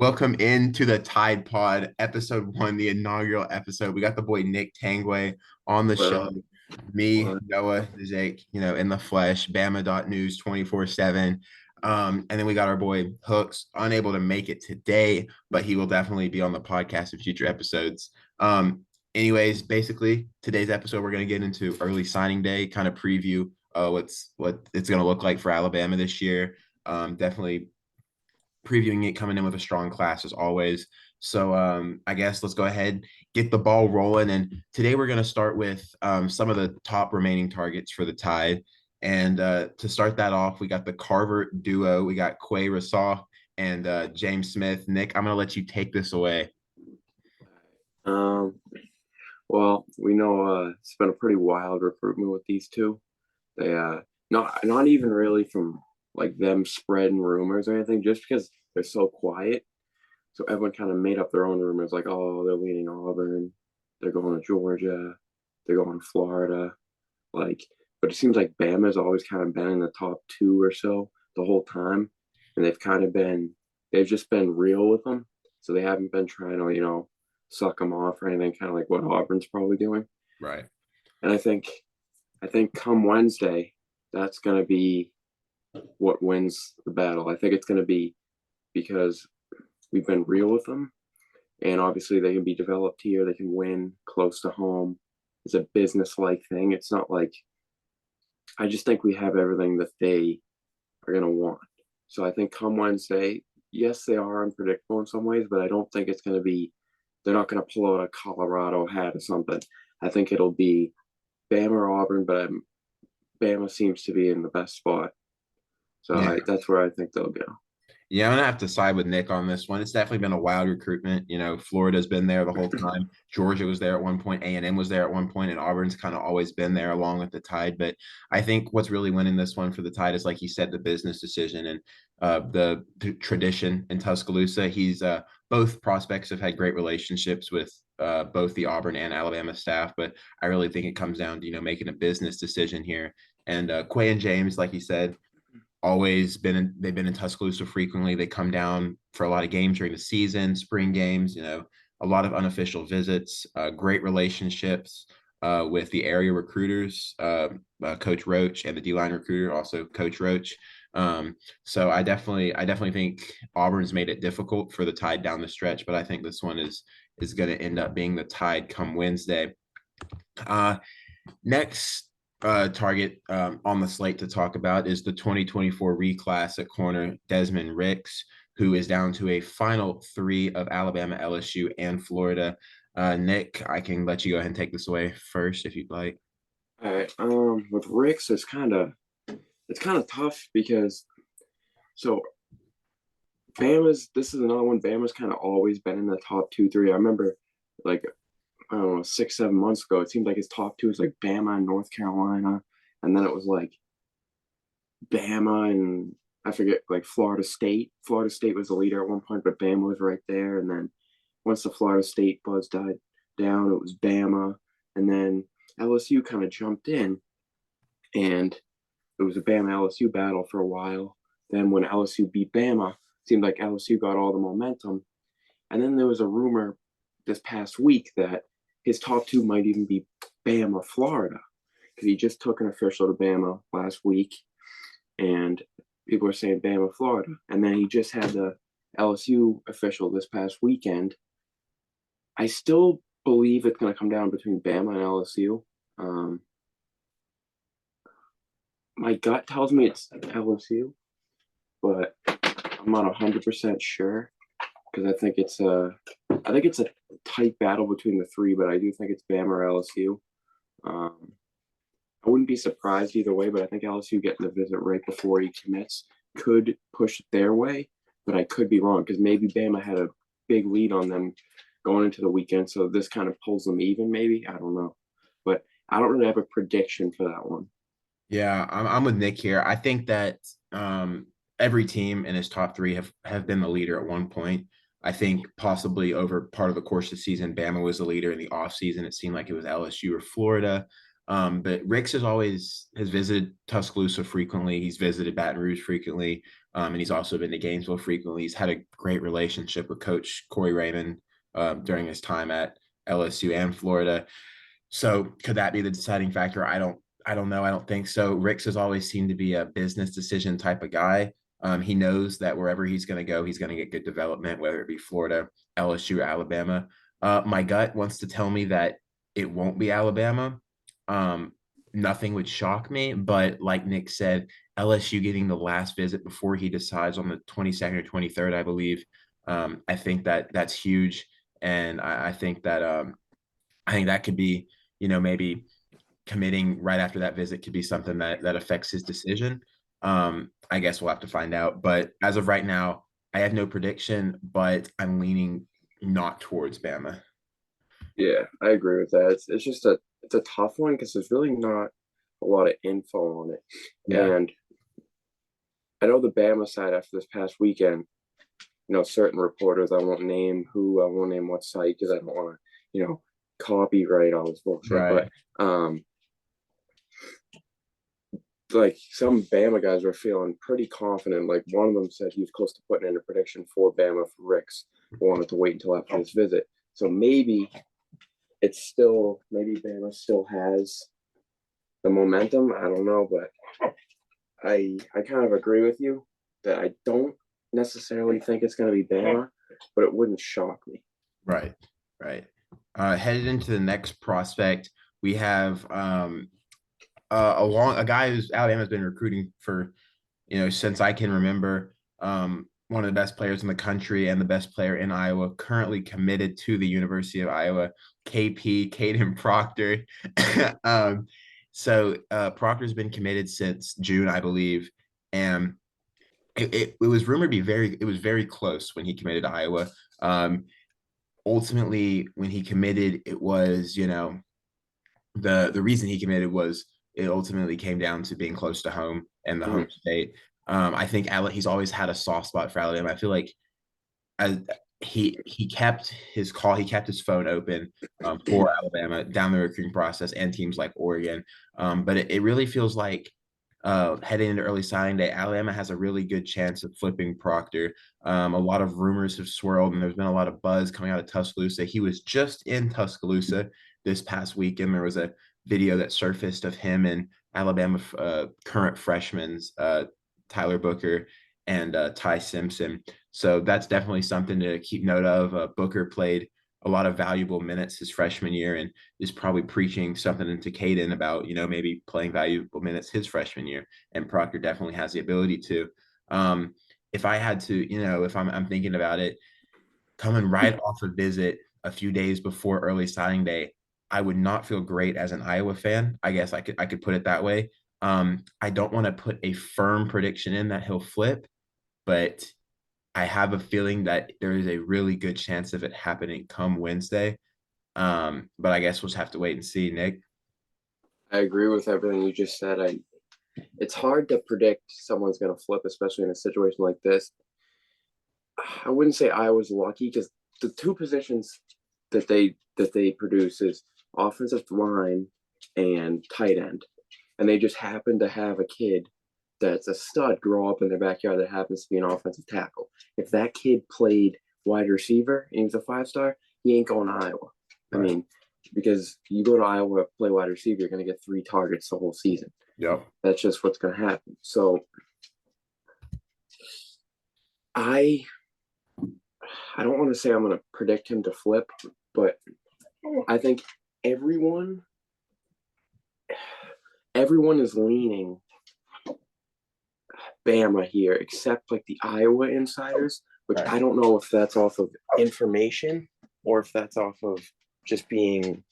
Welcome into the Tide Pod, episode one, the inaugural episode. We got the boy Nick Tanguay on the What show. up? Me, What? Noah, Dzik, in the flesh, Bama.news 24/7. And then we got our boy Hooks, unable to make it today, but he will definitely be on the podcast in future episodes. Anyways, basically, today's episode, we're going to get into early signing day, kind of preview what it's going to look like for Alabama this year. Definitely previewing it, coming in with a strong class as always. So I guess let's go ahead, get the ball rolling. And today we're going to start with some of the top remaining targets for the Tide. And to start that off, we got the Carver duo. We got Quay Rasaw and James Smith. Nick, I'm going to let you take this away. Um, well, we know it's been a pretty wild recruitment with these two. They not even really from like them spreading rumors or anything, just because they're so quiet. So everyone kind of made up their own rumors, like, oh, they're leaning Auburn, they're going to Georgia, they're going to Florida, like. But it seems like Bama's always kind of been in the top two or so the whole time, and they've just been real with them. So they haven't been trying to, suck them off or anything, kind of like what Auburn's probably doing. Right. And I think come Wednesday, that's going to be what wins the battle. I think it's going to be because we've been real with them, and obviously they can be developed here. They can win close to home. It's a business-like thing. It's not like I just think we have everything that they are going to want. So I think come Wednesday, yes, they are unpredictable in some ways, but I don't think it's going to be. They're not going to pull out a Colorado hat or something. I think it'll be Bama or Auburn, but Bama seems to be in the best spot. So Yeah. that's where I think they'll go. Yeah, I'm gonna have to side with Nick on this one. It's definitely been a wild recruitment. Florida's been there the whole time. Georgia was there at one point. A&M was there at one point, and Auburn's kind of always been there along with the Tide. But I think what's really winning this one for the Tide is, like you said, the business decision and the tradition in Tuscaloosa. Both prospects have had great relationships with both the Auburn and Alabama staff, but I really think it comes down to making a business decision here. And Quay and James, like you said, they've been in Tuscaloosa frequently. They come down for a lot of games during the season, spring games, a lot of unofficial visits, great relationships with the area recruiters, Coach Roach, and the D-line recruiter, also Coach Roach. So I definitely think Auburn's made it difficult for the Tide down the stretch, but I think this one is going to end up being the Tide come Wednesday. Uh, Next target on the slate to talk about is the 2024 reclass at corner, Desmond Ricks, who is down to a final three of Alabama, LSU, and Florida. Nick, I can let you go ahead and take this away first if you'd like. All right. With Ricks, it's kind of tough because so Bama's this is another one. Bama's kind of always been in the top two, three. I remember like I don't know, 6, 7 months ago, it seemed like his top two was like Bama and North Carolina, and then it was like Bama and I forget like Florida State. Florida State was the leader at one point, but Bama was right there. And then once the Florida State buzz died down, it was Bama, and then LSU kind of jumped in, and it was a Bama LSU battle for a while. Then when LSU beat Bama, it seemed like LSU got all the momentum, and then there was a rumor this past week that his top two might even be Bama, Florida, because he just took an official to Bama last week, and people are saying Bama, Florida. And then he just had the LSU official this past weekend. I still believe it's going to come down between Bama and LSU. Um, my gut tells me it's LSU, but I'm not 100% sure because I think it's a tight battle between the three, but I do think it's Bama or LSU. Um, I wouldn't be surprised either way, but I think LSU getting the visit right before he commits could push it their way, but I could be wrong because maybe Bama had a big lead on them going into the weekend, so this kind of pulls them even. Maybe I don't know, but I don't really have a prediction for that one. Yeah, I'm with Nick here. I think that every team in his top three have been the leader at one point. I think possibly over part of the course of the season, Bama was the leader. In the offseason, it seemed like it was LSU or Florida. But Ricks has visited Tuscaloosa frequently. He's visited Baton Rouge frequently, and he's also been to Gainesville frequently. He's had a great relationship with Coach Corey Raymond during his time at LSU and Florida. So could that be the deciding factor? I don't know. I don't think so. Ricks has always seemed to be a business decision type of guy. He knows that wherever he's going to go, he's going to get good development, whether it be Florida, LSU, Alabama. My gut wants to tell me that it won't be Alabama. Um, Nothing would shock me, but like Nick said, LSU getting the last visit before he decides on the 22nd or 23rd, I believe. I think that that's huge, and I think that could be, maybe committing right after that visit could be something that affects his decision. I guess we'll have to find out. But as of right now, I have no prediction, but I'm leaning not towards Bama. Yeah, I agree with that. It's just it's a tough one because there's really not a lot of info on it. Yeah. And I know the Bama side after this past weekend, certain reporters, I won't name who, I won't name what site because I don't want to, copyright all this bullshit. Right. But like some Bama guys were feeling pretty confident. Like one of them said he was close to putting in a prediction for Bama for Ricks, wanted to wait until after this visit. So maybe maybe Bama still has the momentum. I don't know, but I kind of agree with you that I don't necessarily think it's going to be Bama, but it wouldn't shock me. Right. Right. Headed into the next prospect, we have a guy who's Alabama's been recruiting for, since I can remember. One of the best players in the country and the best player in Iowa, currently committed to the University of Iowa, KP, Caden Proctor. Proctor's been committed since June, I believe, and it was rumored to be it was very close when he committed to Iowa. Ultimately, when he committed, it was, the reason he committed was it ultimately came down to being close to home and the home state. I think he's always had a soft spot for Alabama. I feel like he kept his call, he kept his phone open for Alabama down the recruiting process and teams like Oregon. But it really feels like heading into early signing day, Alabama has a really good chance of flipping Proctor. A lot of rumors have swirled, and there's been a lot of buzz coming out of Tuscaloosa. He was just in Tuscaloosa this past weekend. There was a video that surfaced of him and Alabama current freshmen, Tyler Booker and Ty Simpson. So that's definitely something to keep note of. Booker played a lot of valuable minutes his freshman year and is probably preaching something into Caden about, maybe playing valuable minutes his freshman year. And Proctor definitely has the ability to. If I had to, if I'm thinking about it, coming right off a visit a few days before early signing day, I would not feel great as an Iowa fan. I guess I could put it that way. I don't want to put a firm prediction in that he'll flip, but I have a feeling that there is a really good chance of it happening come Wednesday. But I guess we'll just have to wait and see, Nick. I agree with everything you just said. It's hard to predict someone's going to flip, especially in a situation like this. I wouldn't say I was lucky because the two positions that they produce is offensive line and tight end, and they just happen to have a kid that's a stud grow up in their backyard that happens to be an offensive tackle. If that kid played wide receiver and he's a 5-star, he ain't going to Iowa. Right. I mean, because you go to Iowa, play wide receiver, you're going to get 3 targets the whole season. Yep. That's just what's going to happen. So I don't want to say I'm going to predict him to flip, but I think everyone is leaning Bama here, except like the Iowa insiders, which right. I don't know if that's off of information or if that's off of just being,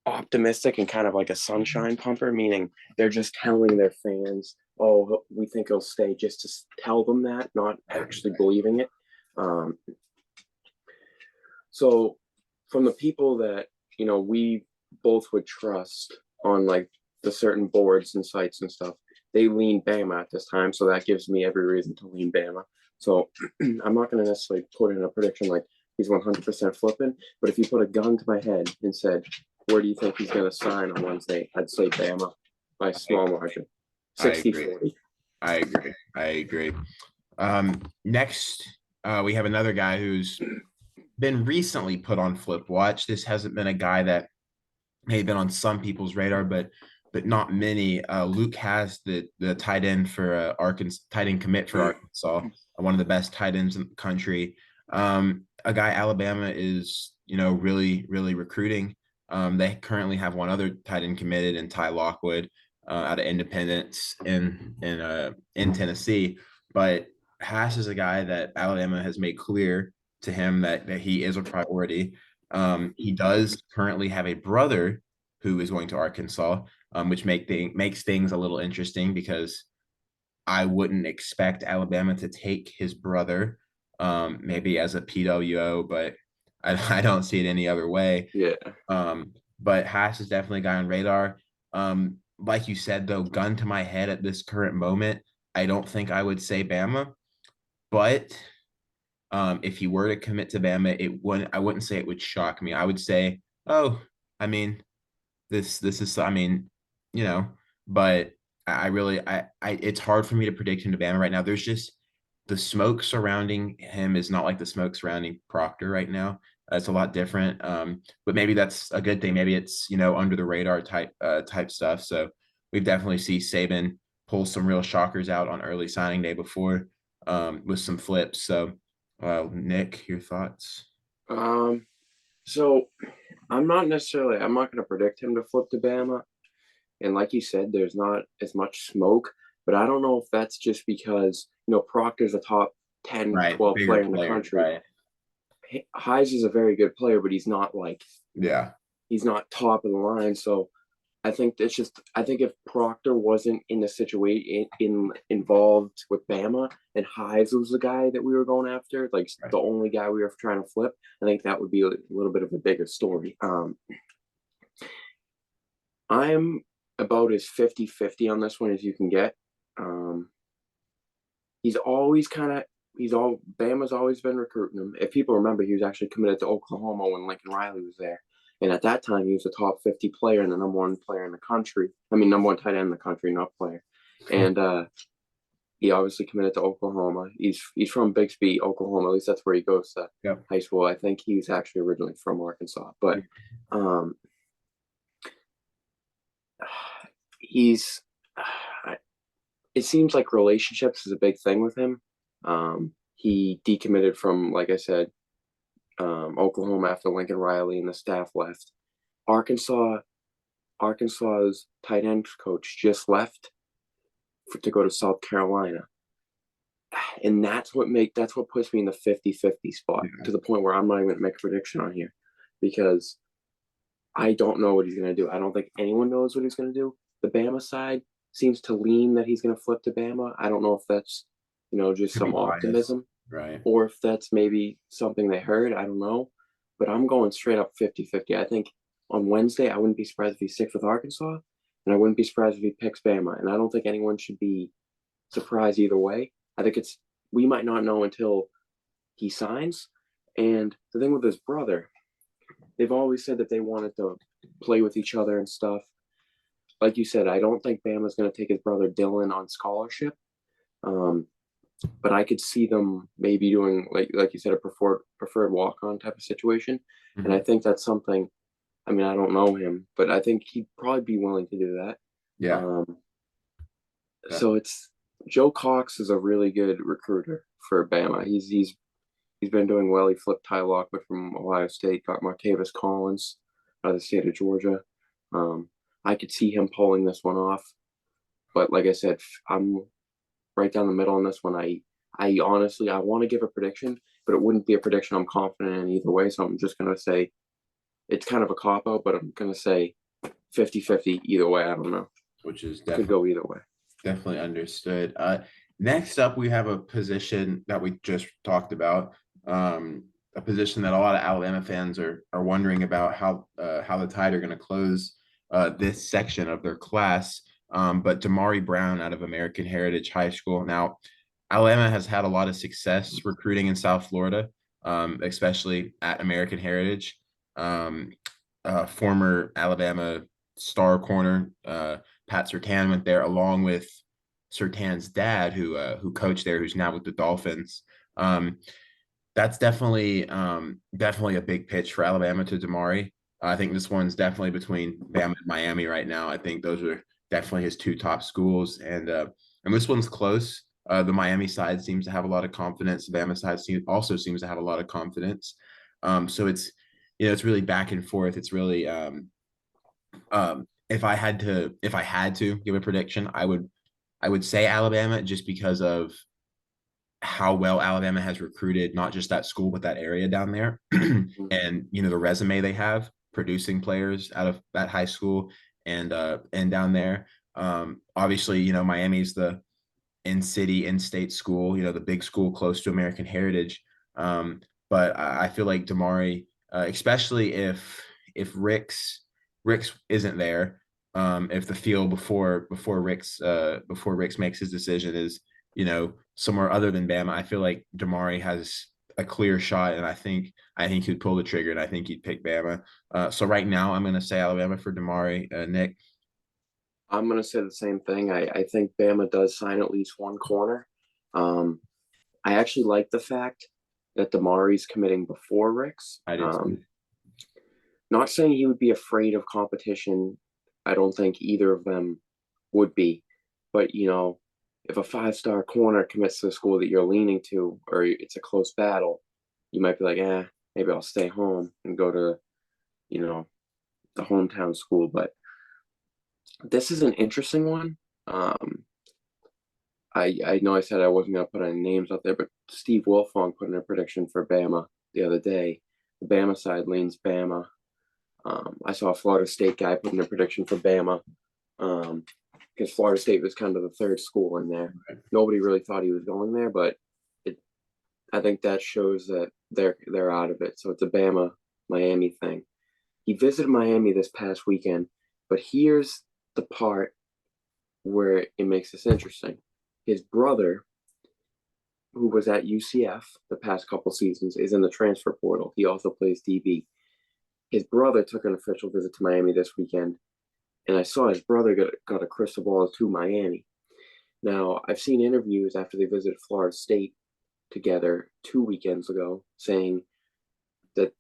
optimistic and kind of like a sunshine pumper, meaning they're just telling their fans, oh, we think he'll stay, just to tell them that, not actually believing it. So from the people that, we both would trust on like the certain boards and sites and stuff, they lean Bama at this time. So that gives me every reason to lean Bama. So I'm not going to necessarily put in a prediction like he's 100% flipping, but if you put a gun to my head and said, where do you think he's going to sign on Wednesday? I'd say Bama by a I, small margin, I 60 agree. 40. I agree. I agree. Next, we have another guy who's been recently put on flip watch. This hasn't been a guy that may have been on some people's radar, but not many. Luke has the tight end for Arkansas, tight end commit for Arkansas, one of the best tight ends in the country. A guy Alabama is really recruiting. They currently have one other tight end committed in Ty Lockwood out of Independence in Tennessee, but Hass is a guy that Alabama has made clear to him that he is a priority. He does currently have a brother who is going to Arkansas, which makes things a little interesting because I wouldn't expect Alabama to take his brother, maybe as a PWO, but I don't see it any other way. Yeah. But Haas is definitely a guy on radar. Like you said, though, gun to my head at this current moment, I don't think I would say Bama, but if he were to commit to Bama, I wouldn't say it would shock me. I would say, oh, I mean, this is I mean, you know, but I really it's hard for me to predict him to Bama right now. There's just the smoke surrounding him is not like the smoke surrounding Proctor right now. It's a lot different. But maybe that's a good thing. Maybe it's under the radar type stuff. So we've definitely see Saban pull some real shockers out on early signing day before with some flips. So Nick, your thoughts? Um, so I'm not going to predict him to flip to Bama. And like you said, there's not as much smoke, but I don't know if that's just because, Proctor's a top 10, Right, 12 bigger player in the player, country. right? Heise is a very good player, but he's not Yeah. he's not top of the line. So I think if Proctor wasn't in the situation involved with Bama and Heise was the guy that we were going after, like Right. the only guy we were trying to flip, I think that would be a little bit of a bigger story. I'm about as 50-50 on this one as you can get. Um, he's always kind of he's all Bama's always been recruiting him. If people remember, he was actually committed to Oklahoma when Lincoln Riley was there. And at that time, he was a top 50 player and the number one player in the country. I mean, number one tight end in the country, not player. And he obviously committed to Oklahoma. He's from Bixby, Oklahoma. At least that's where he goes to Yep. high school. I think he's actually originally from Arkansas, but he's. It seems like relationships is a big thing with him. He decommitted from, like I said, Oklahoma after Lincoln Riley and the staff left. Arkansas's tight end coach just left to go to South Carolina. And that's what puts me in the 50-50 spot to the point where I'm not even going to make a prediction on here because I don't know what he's going to do. I don't think anyone knows what he's going to do. The Bama side seems to lean that he's going to flip to Bama. I don't know if that's, just Could some be biased, optimism right? or if that's maybe something they heard. I don't know. But I'm going straight up 50-50. I think on Wednesday, I wouldn't be surprised if he sticks with Arkansas, and I wouldn't be surprised if he picks Bama. And I don't think anyone should be surprised either way. I think we might not know until he signs. And the thing with his brother, they've always said that they wanted to play with each other and stuff. Like you said, I don't think Bama's going to take his brother Dylan on scholarship. But I could see them maybe doing like you said, a preferred walk on type of situation. Mm-hmm. And I think that's something. I mean, I don't know him, but I think he'd probably be willing to do that. Yeah. So it's Joe Cox is a really good recruiter for Bama. He's been doing well. He flipped Ty Lockwood from Ohio State, got Martavis Collins out of the state of Georgia. I could see him pulling this one off, but like I said, I'm right down the middle on this one. I honestly I want to give a prediction, but it wouldn't be a prediction I'm confident in either way. So I'm just gonna say it's kind of a cop out, but I'm gonna say 50-50 either way. I don't know. Which is Could go either way. definitely understood. Next up, we have a position that we just talked about. A position that a lot of Alabama fans are wondering about how the Tide are going to close this section of their class. But Damari Brown out of American Heritage High School. Now, Alabama has had a lot of success recruiting in South Florida, especially at American Heritage. former Alabama star corner, Pat Surtain went there along with Surtain's dad, who coached there, who's now with the Dolphins. Um, that's definitely a big pitch for Alabama to Damari. I think this one's definitely between Bama and Miami right now. I think those are definitely his two top schools, and this one's close. The Miami side seems to have a lot of confidence. The Bama side also seems to have a lot of confidence. So it's really back and forth. It's really if I had to give a prediction, I would say Alabama just because of how well Alabama has recruited not just that school but that area down there, and the resume they have producing players out of that high school and down there. Obviously, Miami's the in-city, in-state school, the big school close to American heritage. But I feel like Damari, especially if Ricks isn't there, if the field before Ricks makes his decision is somewhere other than Bama, I feel like Damari has a clear shot, and I think he'd pull the trigger, and I think he'd pick Bama. So right now, I'm going to say Alabama for Damari. Nick. I'm gonna say the same thing. I think Bama does sign at least one corner. Um, I actually like the fact that Damari's committing before Ricks. I did too. Not saying he would be afraid of competition. I don't think either of them would be. But if a 5-star corner commits to a school that you're leaning to, or it's a close battle, you might be like, maybe I'll stay home and go to, the hometown school. But this is an interesting one. I know I said I wasn't going to put any names out there, but Steve Wilfong put in a prediction for Bama the other day. The Bama side leans Bama. I saw a Florida State guy put in a prediction for Bama because Florida State was kind of the third school in there. Right. Nobody really thought he was going there, but I think that shows that they're out of it. So it's a Bama Miami thing. He visited Miami this past weekend, but here's the part where it makes this interesting. His brother, who was at UCF the past couple seasons, is in the transfer portal. He also plays DB. His brother took an official visit to Miami this weekend, and I saw his brother got a crystal ball to Miami. Now, I've seen interviews after they visited Florida State together 2 weekends ago saying that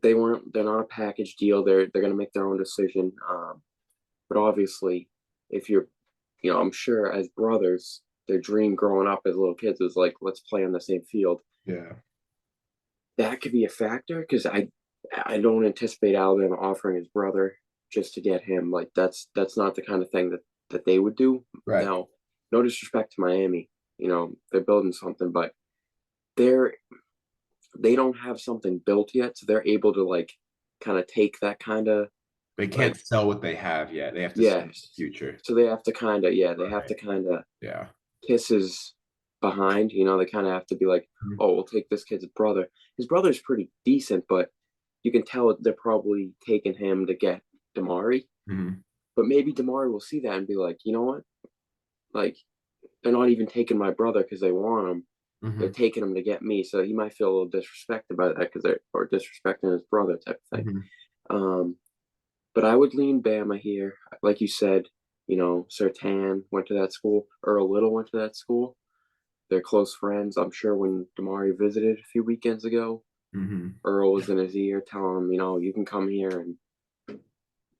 they're not a package deal. They're going to make their own decision. But obviously, if you're, I'm sure as brothers, their dream growing up as little kids was like, let's play on the same field. Yeah. That could be a factor because I don't anticipate Alabama offering his brother just to get him. Like that's not the kind of thing that they would do. Right. Now, no disrespect to Miami, they're building something, but they don't have something built yet, so they're able to like kind of take that kind of. They can't sell what they have yet. They have to sell the future. So they have to kind of Yeah. kiss his behind. They kind of have to be like, oh, we'll take this kid's brother. His brother's pretty decent, but you can tell they're probably taking him to get Damari. Mm-hmm. But maybe Damari will see that and be like, you know what? Like, they're not even taking my brother because they want him. Mm-hmm. They're taking him to get me. So he might feel a little disrespected by that or disrespecting his brother type of thing. Mm-hmm. But I would lean Bama here. Like you said, Surtain went to that school. Earl Little went to that school. They're close friends. I'm sure when Damari visited a few weekends ago, Mm-hmm. Earl was in his ear telling him, you can come here. And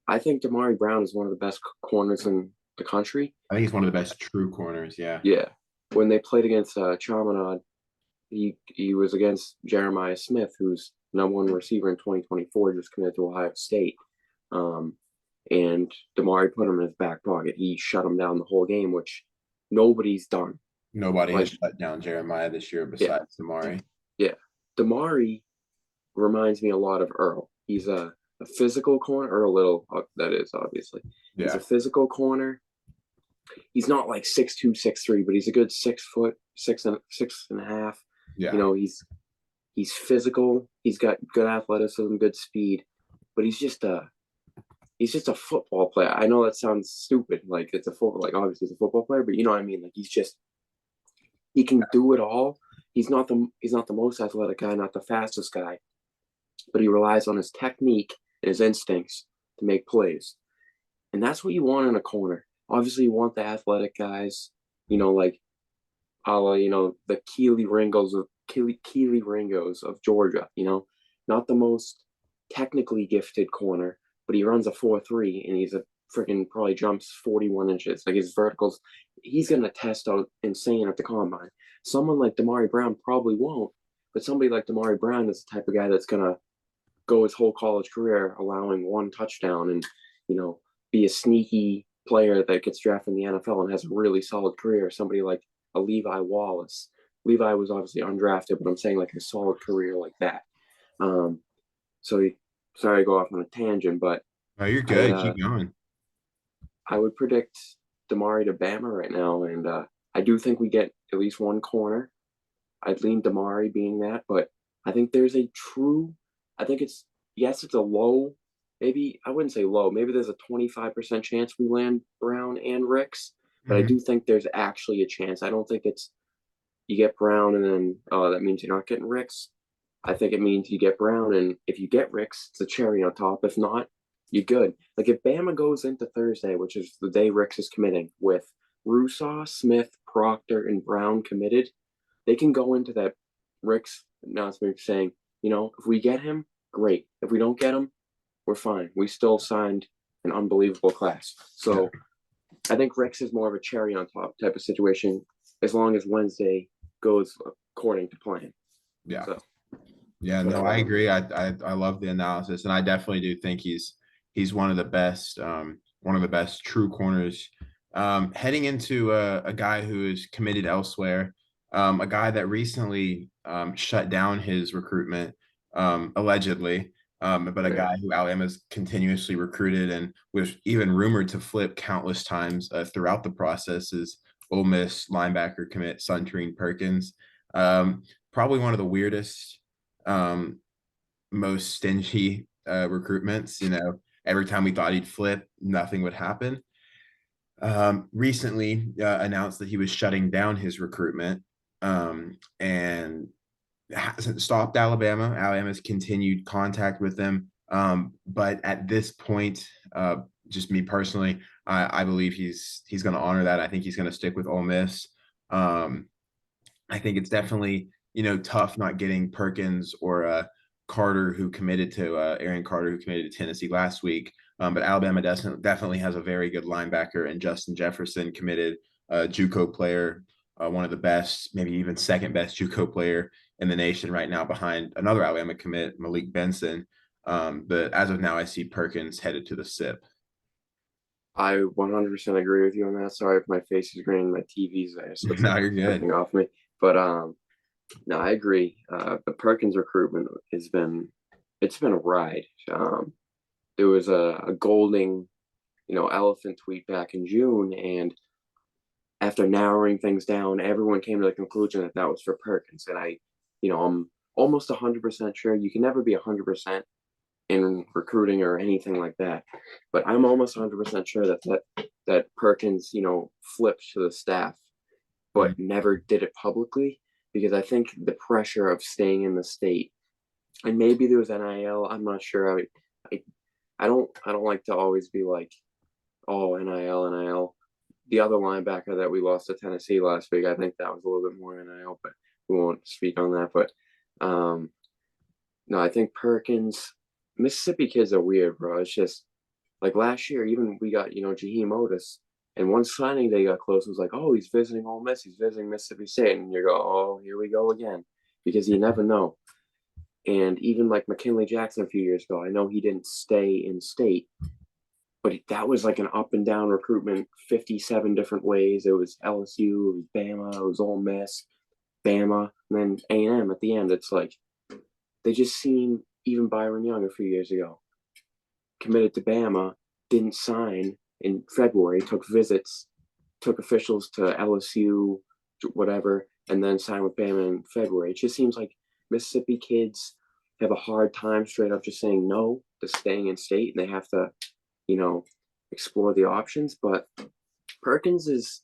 I think Damari Brown is one of the best corners in the country. I think he's one of the best true corners. Yeah. Yeah. When they played against Chaminade, he was against Jeremiah Smith, who's #1 receiver in 2024, just committed to Ohio State. And Damari put him in his back pocket. He shut him down the whole game, which nobody's done. Nobody has shut down Jeremiah this year besides Damari. Yeah. Damari reminds me a lot of Earl. He's a physical corner, Earl Little, that is, obviously. Yeah. He's a physical corner. He's not like 6'2", 6'3", but he's a good 6 foot, 6.5. Yeah. He's physical. He's got good athleticism, good speed, but he's just a football player. I know that sounds stupid. Like it's a football, like obviously it's a football player, but you know what I mean? Like he can do it all. He's not the most athletic guy, not the fastest guy, but he relies on his technique and his instincts to make plays. And that's what you want in a corner. Obviously, you want the athletic guys, like a la, the Keely Ringos of Georgia, not the most technically gifted corner, but he runs a 4.3 and he's a freaking probably jumps 41 inches. Like his verticals, he's gonna test out insane at the combine. Someone like Damari Brown probably won't, but somebody like Damari Brown is the type of guy that's gonna go his whole college career allowing one touchdown and, be a sneaky player that gets drafted in the NFL and has a really solid career. Somebody like a Levi Wallace. Levi was obviously undrafted, but I'm saying like a solid career like that. Um, so sorry to go off on a tangent, but Oh, you're I good. Keep going. I would predict Damari to Bama right now, and I do think we get at least one corner. I'd lean Damari being that, but I think there's a true. I think it's yes, it's a low. Maybe I wouldn't say low. Maybe there's a 25% chance we land Brown and Ricks, but I Mhm. do think there's actually a chance. I don't think it's you get Brown and then that means you're not getting Ricks. I think it means you get Brown, and if you get Ricks, it's a cherry on top. If not, you're good. Like if Bama goes into Thursday, which is the day Ricks is committing, with Rusaw, Smith, Proctor, and Brown committed, they can go into that Ricks announcement saying, if we get him, great. If we don't get him, we're fine. We still signed an unbelievable class. Yeah. So I think Ricks is more of a cherry on top type of situation as long as Wednesday goes according to plan. Yeah. So, Yeah, but no, I agree. I love the analysis, and I definitely do think he's one of the best true corners. Heading into a guy who is committed elsewhere, a guy that recently shut down his recruitment, allegedly, but a yeah, guy who Alabama's continuously recruited and was even rumored to flip countless times throughout the process is Ole Miss linebacker commit Suntarine Perkins. Probably one of the weirdest most stingy recruitments. Every time we thought he'd flip, nothing would happen. Recently announced that he was shutting down his recruitment and hasn't stopped Alabama. Alabama's continued contact with them. But at this point, just me personally, I believe he's going to honor that. I think he's going to stick with Ole Miss. I think it's definitely tough not getting Perkins or Carter who committed to Aaron Carter who committed to Tennessee last week. But Alabama definitely has a very good linebacker and Justin Jefferson committed JUCO player, one of the best, maybe even second best JUCO player in the nation right now behind another Alabama commit, Malik Benson. But as of now, I see Perkins headed to the SIP. I 100% agree with you on that. Sorry if my face is green, my TV's there, so it's No, like you're good. jumping off me. But no, I agree. The Perkins recruitment it's been a ride. There was a Golding, elephant tweet back in June, and after narrowing things down, everyone came to the conclusion that that was for Perkins. And I'm almost 100% sure. You can never be 100% in recruiting or anything like that, but I'm almost 100% sure that Perkins, flipped to the staff, but Mm. never did it publicly because I think the pressure of staying in the state, and maybe there was NIL. I'm not sure. I, I don't like to always be like, oh, NIL, NIL. The other linebacker that we lost to Tennessee last week, I think that was a little bit more NIL, but we won't speak on that. But no, I think Perkins, Mississippi kids are weird, bro. It's just like last year, even we got, Jaheim Otis, and one signing they got close was like, oh, he's visiting Ole Miss, he's visiting Mississippi State, and you go, oh, here we go again, because you never know. And even like McKinley Jackson a few years ago, I know he didn't stay in state, but that was like an up and down recruitment, 57 different ways. It was LSU, it was Bama, it was Ole Miss, Bama, and then A&M at the end. It's like they just seem, even Byron Young a few years ago committed to Bama, didn't sign in February, took visits, took officials to LSU, whatever, and then signed with Bama in February. It just seems like Mississippi kids have a hard time straight up just saying no to staying in state, and they have to, explore the options. But Perkins is,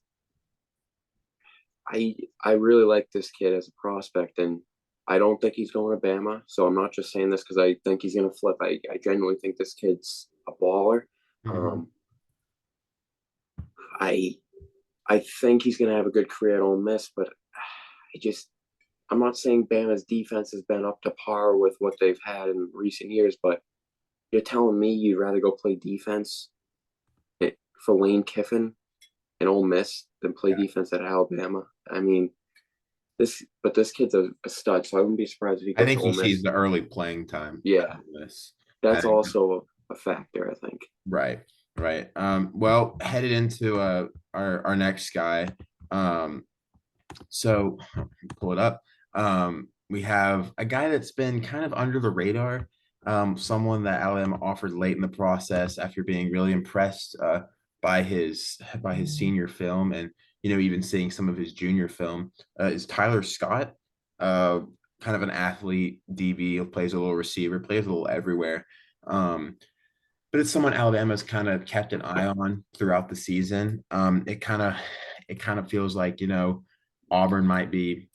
I really like this kid as a prospect, and I don't think he's going to Bama, so I'm not just saying this because I think he's going to flip. I genuinely think this kid's a baller. Mhm. Um, I I think he's going to have a good career at Ole Miss, but I just I'm not saying Bama's defense has been up to par with what they've had in recent years, but you're telling me you'd rather go play defense for Lane Kiffin and Ole Miss than play defense at Alabama? I mean, this kid's a stud, so I wouldn't be surprised if he I goes to think he Ole sees Miss. the early playing time Yeah, out of this. I that's think also a factor, I think. right, right. Well, headed into our next guy. Um, so pull it up. We have a guy that's been kind of under the radar. Someone that Alabama offered late in the process after being really impressed by his senior film, and even seeing some of his junior film, is Tyler Scott. Uh, Kind of an athlete, DB, plays a little receiver, plays a little everywhere. Um, but it's someone Alabama's kind of kept an eye on throughout the season. It kind of feels like Auburn might be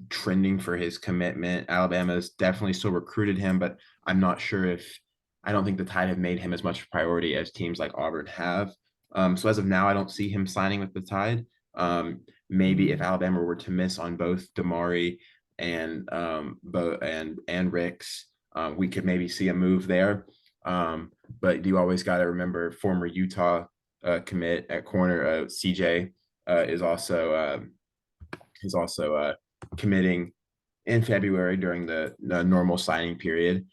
trending for his commitment. Alabama's definitely still recruited him, but I'm not sure if I don't think the Tide have made him as much a priority as teams like Auburn have. So as of now, I don't see him signing with the Tide. Maybe if Alabama were to miss on both Damari and Ricks, we could maybe see a move there. But you always got to remember former Utah commit at corner, CJ is also committing in February during the normal signing period.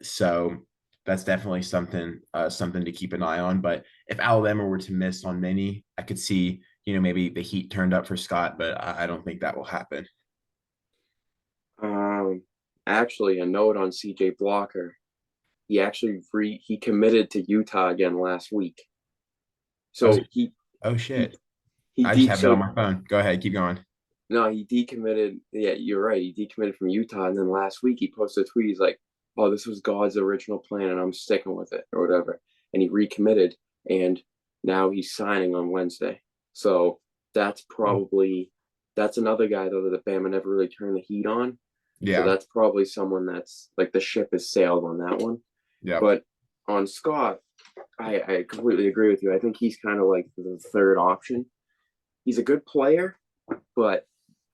So that's definitely something to keep an eye on. But if Alabama were to miss on many, I could see maybe the heat turned up for Scott, but I don't think that will happen. Um, Actually, a note on CJ Blocker. He committed to Utah again last week. Oh, So oh he shit! he I just de have it on so my phone. Go ahead, keep going. no, he decommitted. Yeah, you're right. He decommitted from Utah, and then last week he posted a tweet. He's like, "Oh, this was God's original plan, and I'm sticking with it, or whatever." And he recommitted, and now he's signing on Wednesday. So that's Oh, probably that's another guy though that Bama never really turned the heat on. So yeah, that's probably someone that's like the ship has sailed on that one. yep. But on Scott, I completely agree with you. I think he's kind of like the third option. He's a good player, but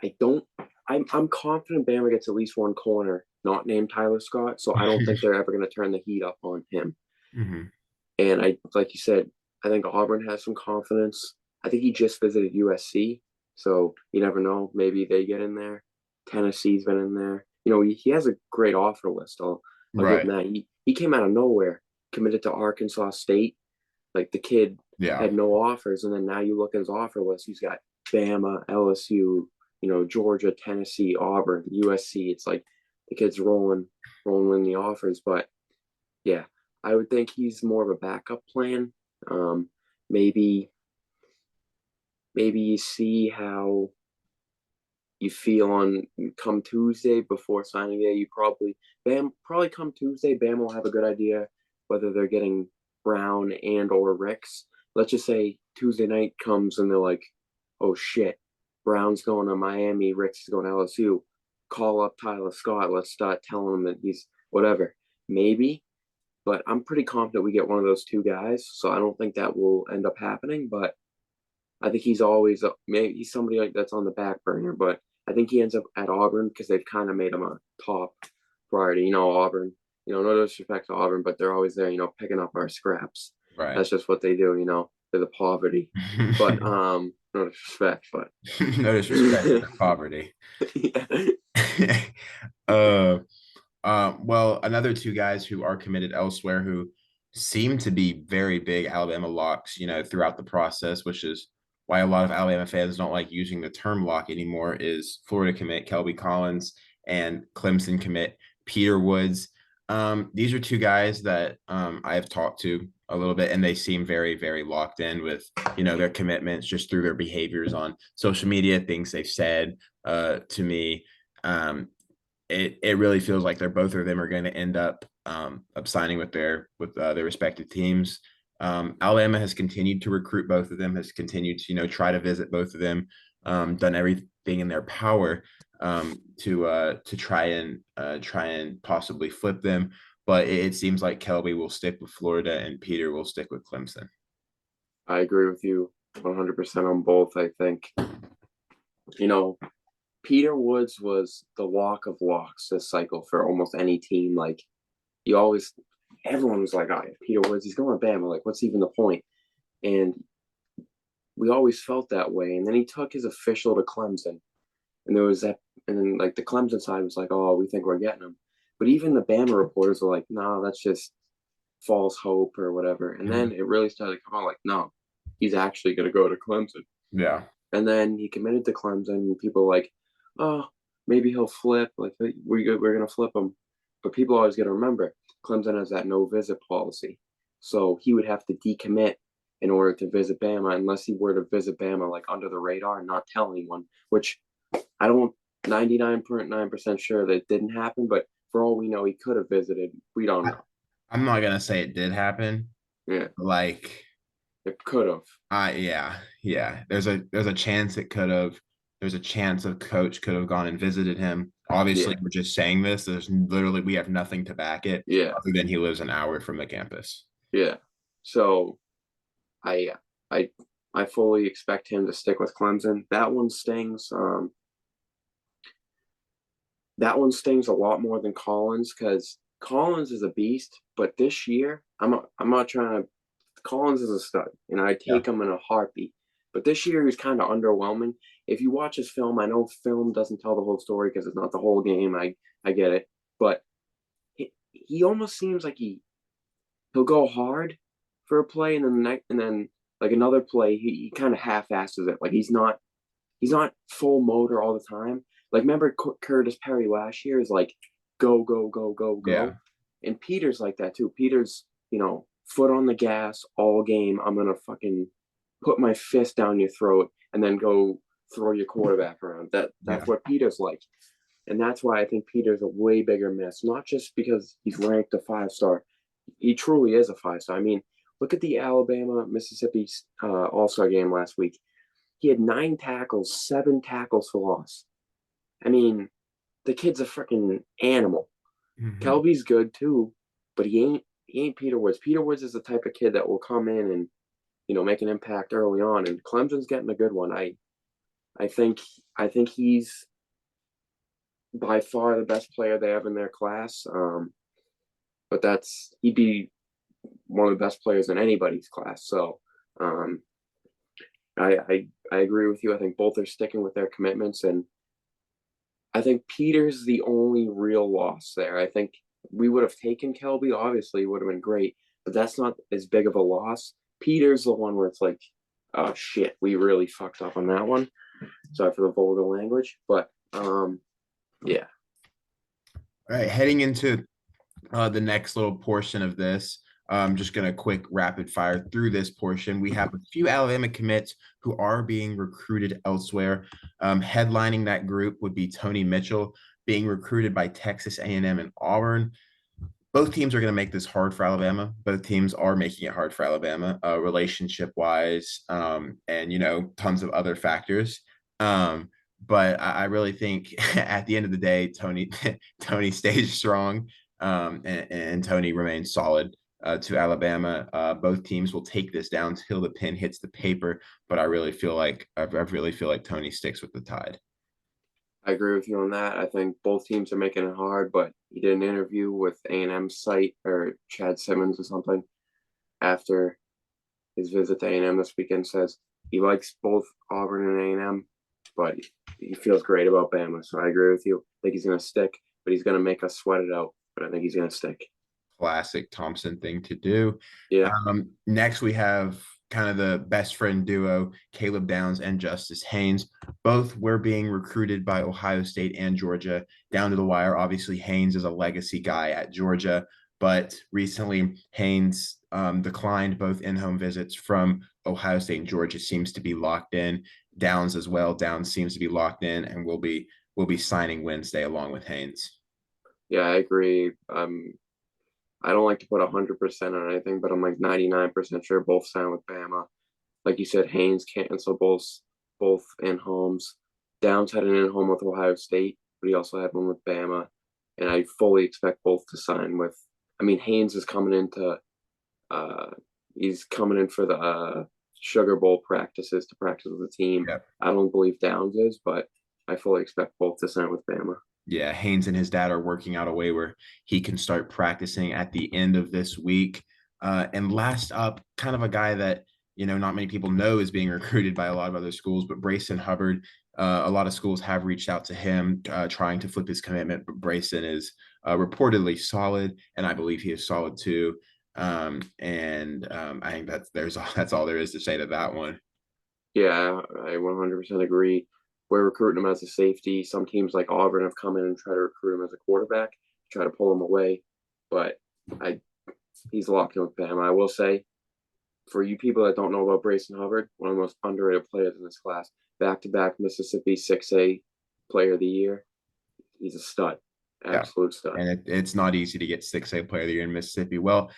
I don't. I'm confident Bama gets at least one corner not named Tyler Scott, so I don't think they're ever going to turn the heat up on him. Mhm. And like you said, I think Auburn has some confidence. I think he just visited USC, so you never know. Maybe they get in there. Tennessee's been in there. He has a great offer list. I'll give him Right. that. He came out of nowhere, committed to Arkansas State. Like the kid Yeah. had no offers, and then now you look at his offer list. He's got Bama, LSU, Georgia, Tennessee, Auburn, USC. It's like the kid's rolling in the offers. But yeah, I would think he's more of a backup plan. Um, maybe maybe you see how you feel on come Tuesday before signing day. Probably come Tuesday, Bam will have a good idea whether they're getting Brown and or Ricks. Let's just say Tuesday night comes and they're like, oh shit, Brown's going to Miami, Ricks is going to LSU. Call up Tyler Scott. Let's start telling him that he's whatever. Maybe, but I'm pretty confident we get one of those two guys. So I don't think that will end up happening. But I think he's always maybe he's somebody like that's on the back burner, but I think he ends up at Auburn because they've kind of made him a top priority. Auburn. No disrespect to Auburn, but they're always there. Picking up our scraps. Right. That's just what they do. They're the poverty. But no disrespect, but No disrespect to poverty. yeah. uh, well, another two guys who are committed elsewhere who seem to be very big Alabama locks, throughout the process, which is why a lot of Alabama fans don't like using the term lock anymore, is Florida commit Kelby Collins and Clemson commit Peter Woods. These are two guys that I have talked to a little bit, and they seem very, very locked in with their commitments just through their behaviors on social media, things they've said to me. It really feels like they're both of them are going to end up signing with their respective teams. Alabama has continued to recruit both of them, has continued to try to visit both of them. done everything in their power to try and possibly flip them. But it seems like Kelby will stick with Florida and Peter will stick with Clemson. I agree with you 100% on both. I think, you know, Peter Woods was the lock of locks this cycle for almost any team. Like, you always, everyone was like, "Oh, Peter Woods, he's going to Bama. Like, what's even the point?" And we always felt that way. And then he took his official to Clemson, and there was that, and then like the Clemson side was like, "Oh, we think we're getting him," but even the Bama reporters were like, "No, that's just false hope or whatever." And then Mhm. it really started to come out like, "No, he's actually going to go to Clemson." Yeah. And then he committed to Clemson, and people were like, "Oh, maybe he'll flip. Like we're going to flip him." But people always got to remember, Clemson has that no visit policy, so he would have to decommit in order to visit Bama, unless he were to visit Bama like under the radar and not tell anyone. Which I don't 99.9% sure that didn't happen, but for all we know, he could have visited. We don't I, know. I'm not gonna say it did happen. Yeah, Like, it could have. yeah. There's a chance it could have. There's a chance a coach could have gone and visited him. Obviously, Yeah, we're just saying this. There's literally we have nothing to back it yeah, other than he lives an hour from the campus. yeah. So I I I fully expect him to stick with Clemson. That one stings. That one stings a lot more than Collins because Collins is a beast. But this year, I'm not trying to. Collins is a stud, and I Yeah. take him in a heartbeat. But this year, he's kind of underwhelming. If you watch his film, I know film doesn't tell the whole story because it's not the whole game. I get it, but he almost seems like he'll go hard for a play, and then and then like another play, he kind of half-asses it. Like he's not full motor all the time. Like remember Curtis Perry last year is like go go go go Yeah. go, and Peter's like that too. Peter's foot on the gas all game. I'm gonna fucking put my fist down your throat and then go throw your quarterback around. That's Yeah. what Peter's like, and that's why I think Peter's a way bigger miss. Not just because he's ranked a 5 star. He truly is a 5 star. I mean, look at the Alabama Mississippi All Star game last week. He had 9 tackles, 7 tackles for loss. I mean, the kid's a freaking animal. Mhm. Kelby's good too, but he ain't Peter Woods. Peter Woods is the type of kid that will come in and make an impact early on. And Clemson's getting a good one. I think I think he's by far the best player they have in their class. But he'd be one of the best players in anybody's class. So um, I agree with you. I think both are sticking with their commitments, and I think Peter's the only real loss there. I think we would have taken Kelby, obviously, it would have been great, but that's not as big of a loss. Peter's the one where it's like, oh shit, we really fucked up on that one. Sorry for the vulgar language, but yeah, All right, heading into the next little portion of this. I'm just going to quick rapid fire through this portion. We have a few Alabama commits who are being recruited elsewhere. Headlining that group would be Tony Mitchell being recruited by Texas A&M and Auburn. Both teams are going to make this hard for Alabama. Both teams are making it hard for Alabama, relationship wise, and tons of other factors. But I really think at the end of the day, Tony stays strong, and Tony remains solid to Alabama. Both teams will take this down till the pin hits the paper, but I really feel like Tony sticks with the Tide. I agree with you on that. I think both teams are making it hard, but he did an interview with A&M site or Chad Simmons or something after his visit to A&M this weekend. Says he likes both Auburn and A&M, but he feels great about Bama. So I agree with you. I think he's going to stick, but he's going to make us sweat it out. But I think he's going to stick. Classic Thompson thing to do. Yeah, Next, we have kind of the best friend duo, Caleb Downs and Justice Haynes. Both were being recruited by Ohio State and Georgia down to the wire. Obviously, Haynes is a legacy guy at Georgia, but recently Haynes declined both in-home visits from Ohio State and Georgia. Seems to be locked in. Downs as well. Downs seems to be locked in, and will be signing Wednesday along with Haynes. yeah, I agree. I don't like to put 100% on anything, but I'm like 99% sure both sign with Bama. Like you said, Haynes cancel both in homes. Downs had an in home with Ohio State, but he also had one with Bama, and I fully expect both to sign with. I mean, Haynes is coming into. Uh, he's coming in for the Sugar Bowl practices to practice with the team. Yeah. I don't believe Downs is, but I fully expect both to sign with Bama. Yeah, Haynes and his dad are working out a way where he can start practicing at the end of this week. And last up, kind of a guy that not many people know is being recruited by a lot of other schools, but Brayson Hubbard. A lot of schools have reached out to him, trying to flip his commitment. But Brayson is reportedly solid, and I believe he is solid too. I think that's all there is to say to that one. Yeah, I 100% agree. We're recruiting him as a safety. Some teams like Auburn have come in and tried to recruit him as a quarterback, try to pull him away, but I he's locked in with Bama. I will say, for you people that don't know about Brayson Hubbard, one of the most underrated players in this class, back-to-back Mississippi 6A Player of the Year. He's a stud, Yeah, absolute stud. and it's not easy to get 6A Player of the Year in Mississippi. Well,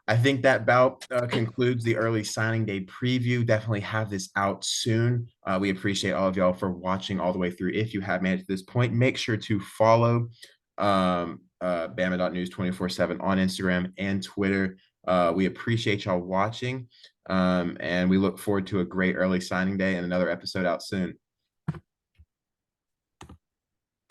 I think that about concludes the early signing day preview. Definitely have this out soon. We appreciate all of y'all for watching all the way through. If you have made it to this point, make sure to follow Bama.news 24/7 on Instagram and Twitter. We appreciate y'all watching, and we look forward to a great early signing day and another episode out soon.